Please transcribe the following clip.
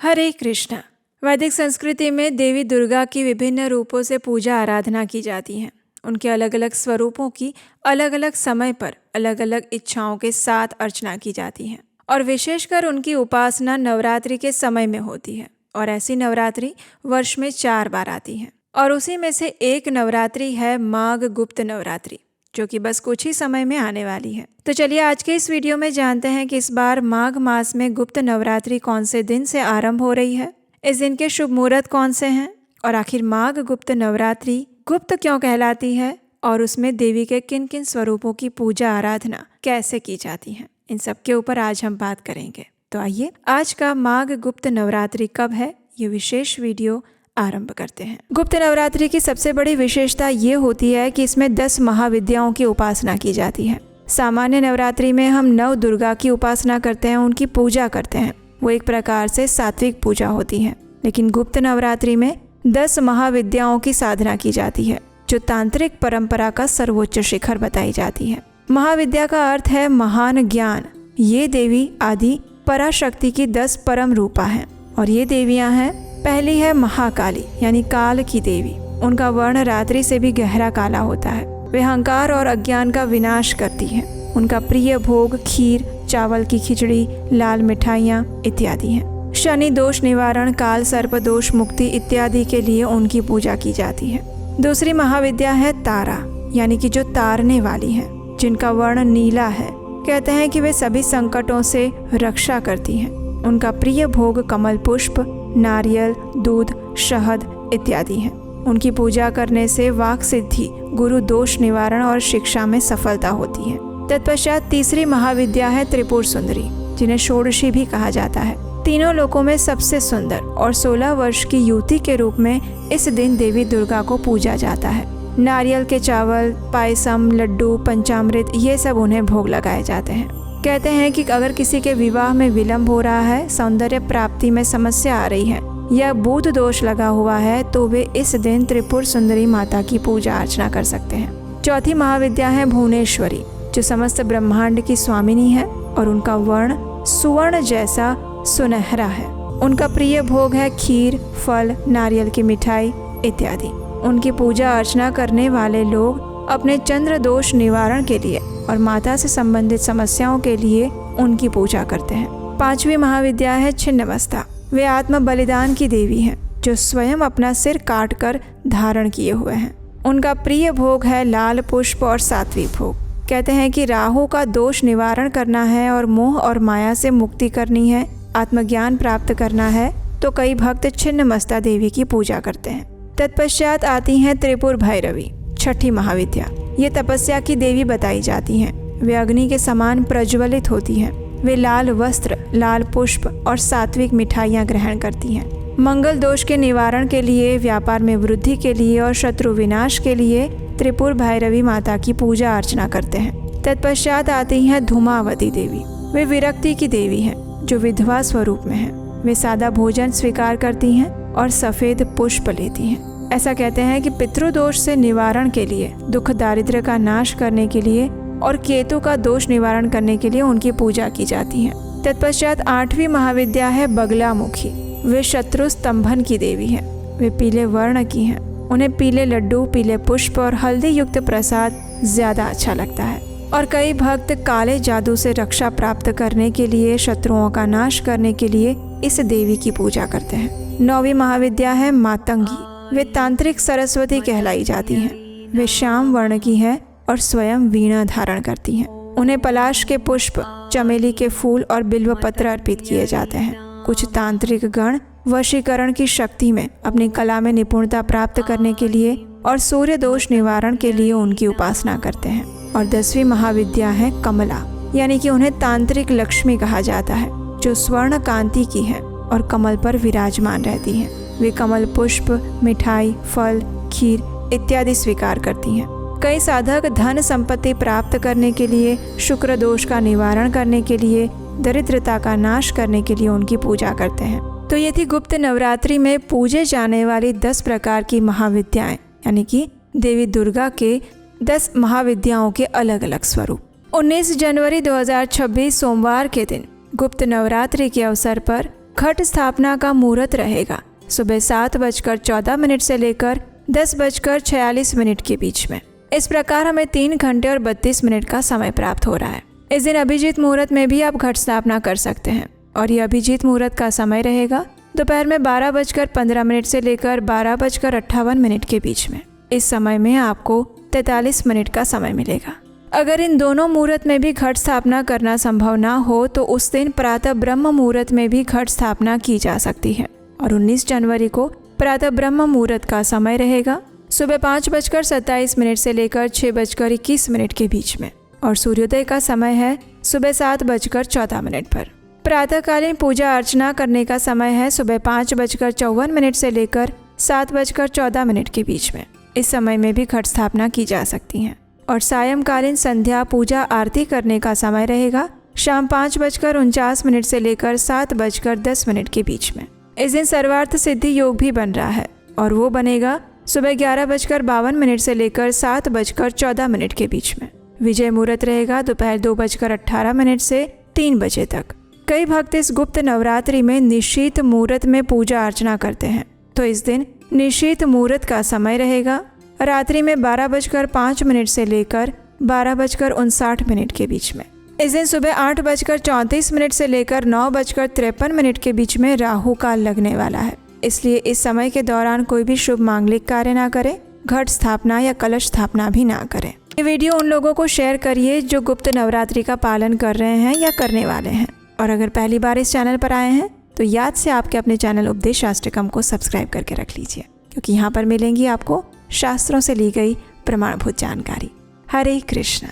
हरे कृष्णा। वैदिक संस्कृति में देवी दुर्गा की विभिन्न रूपों से पूजा आराधना की जाती है। उनके अलग अलग स्वरूपों की अलग अलग समय पर अलग अलग इच्छाओं के साथ अर्चना की जाती है और विशेषकर उनकी उपासना नवरात्रि के समय में होती है। और ऐसी नवरात्रि वर्ष में 4 बार आती है और उसी में से एक नवरात्रि है माघ गुप्त नवरात्रि, जो कि बस कुछ ही समय में आने वाली है। तो चलिए आज के इस वीडियो में जानते हैं कि इस बार माघ मास में गुप्त नवरात्रि कौन से दिन से आरंभ हो रही है, इस दिन के शुभ मुहूर्त कौन से हैं और आखिर माघ गुप्त नवरात्रि गुप्त क्यों कहलाती है और उसमें देवी के किन किन स्वरूपों की पूजा आराधना कैसे की जाती है। इन सब के ऊपर आज हम बात करेंगे। तो आइए आज का माघ गुप्त नवरात्रि कब है, ये विशेष वीडियो आरंभ करते हैं। गुप्त नवरात्रि की सबसे बड़ी विशेषता ये होती है कि इसमें 10 महाविद्याओं की उपासना की जाती है। सामान्य नवरात्रि में हम नव दुर्गा की उपासना करते हैं, उनकी पूजा करते हैं, वो एक प्रकार से सात्विक पूजा होती है। लेकिन गुप्त नवरात्रि में 10 महाविद्याओं की साधना की जाती है, जो तांत्रिक परंपरा का सर्वोच्च शिखर बताई जाती है। महाविद्या का अर्थ है महान ज्ञान। ये देवी आदि पराशक्ति की 10 परम रूपा हैं और ये देवियां हैं। पहली है महाकाली यानी काल की देवी। उनका वर्ण रात्रि से भी गहरा काला होता है। वे अहंकार और अज्ञान का विनाश करती हैं। उनका प्रिय भोग खीर, चावल की खिचड़ी, लाल मिठाइयाँ इत्यादि हैं। शनि दोष निवारण, काल सर्प दोष मुक्ति इत्यादि के लिए उनकी पूजा की जाती है। दूसरी महाविद्या है तारा यानी कि जो तारने वाली है, जिनका वर्ण नीला है। कहते हैं कि वे सभी संकटों से रक्षा करती हैं। उनका प्रिय भोग कमल पुष्प, नारियल, दूध, शहद इत्यादि हैं। उनकी पूजा करने से वाक सिद्धि, गुरु दोष निवारण और शिक्षा में सफलता होती है। तत्पश्चात तीसरी महाविद्या है त्रिपुर सुंदरी, जिन्हें षोडशी भी कहा जाता है। तीनों लोकों में सबसे सुंदर और 16 वर्ष की युवती के रूप में इस दिन देवी दुर्गा को पूजा जाता है। नारियल के चावल, पायसम, लड्डू, पंचामृत ये सब उन्हें भोग लगाए जाते हैं। कहते हैं कि अगर किसी के विवाह में विलंब हो रहा है, सौंदर्य प्राप्ति में समस्या आ रही है या बुध दोष लगा हुआ है, तो वे इस दिन त्रिपुर सुंदरी माता की पूजा अर्चना कर सकते हैं। चौथी महाविद्या है भुवनेश्वरी, जो समस्त ब्रह्मांड की स्वामिनी है और उनका वर्ण सुवर्ण जैसा सुनहरा है। उनका प्रिय भोग है खीर, फल, नारियल की मिठाई इत्यादि। उनकी पूजा अर्चना करने वाले लोग अपने चंद्र दोष निवारण के लिए और माता से संबंधित समस्याओं के लिए उनकी पूजा करते हैं। पांचवी महाविद्या है छिन्नमस्ता। वे आत्म बलिदान की देवी हैं, जो स्वयं अपना सिर काट कर धारण किए हुए हैं। उनका प्रिय भोग है लाल पुष्प और सात्विक भोग। कहते हैं कि राहु का दोष निवारण करना है और मोह और माया से मुक्ति करनी है, आत्मज्ञान प्राप्त करना है, तो कई भक्त छिन्नमस्ता देवी की पूजा करते हैं। तत्पश्चात आती हैं त्रिपुर भैरवी, छठी महाविद्या। ये तपस्या की देवी बताई जाती हैं। वे अग्नि के समान प्रज्वलित होती हैं। वे लाल वस्त्र, लाल पुष्प और सात्विक मिठाइयाँ ग्रहण करती हैं। मंगल दोष के निवारण के लिए, व्यापार में वृद्धि के लिए और शत्रु विनाश के लिए त्रिपुर भैरवी माता की पूजा अर्चना करते हैं। तत्पश्चात आती हैं धूमावती देवी। वे विरक्ति की देवी हैं, जो विधवा स्वरूप में है। वे सादा भोजन स्वीकार करती हैं और सफेद पुष्प लेती हैं। ऐसा कहते हैं कि पितृदोष से निवारण के लिए, दुख दारिद्र्य का नाश करने के लिए और केतु का दोष निवारण करने के लिए उनकी पूजा की जाती है। तत्पश्चात 8वीं महाविद्या है बगलामुखी। वे शत्रु स्तंभन की देवी हैं। वे पीले वर्ण की हैं। उन्हें पीले लड्डू, पीले पुष्प और हल्दी युक्त प्रसाद ज्यादा अच्छा लगता है। और कई भक्त काले जादू से रक्षा प्राप्त करने के लिए, शत्रुओं का नाश करने के लिए इस देवी की पूजा करते हैं। 9वीं महाविद्या है मातंगी। वे तांत्रिक सरस्वती कहलाई जाती हैं। वे श्याम वर्ण की हैं और स्वयं वीणा धारण करती हैं। उन्हें पलाश के पुष्प, चमेली के फूल और बिल्व पत्र अर्पित किए जाते हैं। कुछ तांत्रिक गण वशीकरण की शक्ति में अपनी कला में निपुणता प्राप्त करने के लिए और सूर्य दोष निवारण के लिए उनकी उपासना करते हैं। और 10वीं महाविद्या है कमला, यानी कि उन्हें तांत्रिक लक्ष्मी कहा जाता है, जो स्वर्ण कांति की है और कमल पर विराजमान रहती हैं। वे कमल पुष्प, मिठाई, फल, खीर इत्यादि स्वीकार करती हैं। कई साधक धन संपत्ति प्राप्त करने के लिए, शुक्र दोष का निवारण करने के लिए, दरिद्रता का नाश करने के लिए उनकी पूजा करते हैं। तो ये थी गुप्त नवरात्रि में पूजे जाने वाली 10 प्रकार की महाविद्याएं, यानी कि देवी दुर्गा के 10 महाविद्याओं के अलग अलग स्वरूप। 19 जनवरी 2026 सोमवार के दिन गुप्त नवरात्रि के अवसर पर घट स्थापना का मुहूर्त रहेगा सुबह 7:14 से लेकर 10:46 के बीच में। इस प्रकार हमें 3 घंटे और 32 मिनट का समय प्राप्त हो रहा है। इस दिन अभिजीत मुहूर्त में भी आप घट स्थापना कर सकते हैं और ये अभिजीत मुहूर्त का समय रहेगा दोपहर में 12:15 से लेकर 12:58 के बीच में। इस समय में आपको 43 मिनट का समय मिलेगा। अगर इन दोनों मुहूर्त में भी घट स्थापना करना संभव ना हो तो उस दिन प्रातः ब्रह्म मुहूर्त में भी घट स्थापना की जा सकती है और 19 जनवरी को प्रातः ब्रह्म मुहूर्त का समय रहेगा सुबह 5:27 से लेकर 6:21 के बीच में और सूर्योदय का समय है सुबह 7:14 पर। प्रातःकालीन पूजा अर्चना करने का समय है सुबह 5:54 से लेकर 7:14 के बीच में। इस समय में भी घट स्थापना की जा सकती है और सायंकालीन संध्या पूजा आरती करने का समय रहेगा शाम 5:49 से लेकर 7:10 के बीच में। इस दिन सर्वार्थ सिद्धि योग भी बन रहा है और वो बनेगा सुबह 11:52 से लेकर 7:14 के बीच में। विजय मुहूर्त रहेगा दोपहर 2:18 से 3 बजे तक। कई भक्त इस गुप्त नवरात्रि में निशीत मुहूर्त में पूजा अर्चना करते हैं, तो इस दिन निशीत मुहूर्त का समय रहेगा रात्रि में 12:05 से लेकर 12:59 के बीच में। इस दिन सुबह 8:34 से लेकर 9:53 के बीच में राहु काल लगने वाला है, इसलिए इस समय के दौरान कोई भी शुभ मांगलिक कार्य ना करें, घट स्थापना या कलश स्थापना भी ना करें। ये वीडियो उन लोगों को शेयर करिए जो गुप्त नवरात्रि का पालन कर रहे हैं या करने वाले हैं। और अगर पहली बार इस चैनल पर आए हैं तो याद से आपके अपने चैनल उपदेश शास्त्रकम को सब्सक्राइब करके रख लीजिए, क्योंकि यहाँ पर मिलेंगी आपको शास्त्रों से ली गई प्रमाणभूत जानकारी। हरे कृष्ण।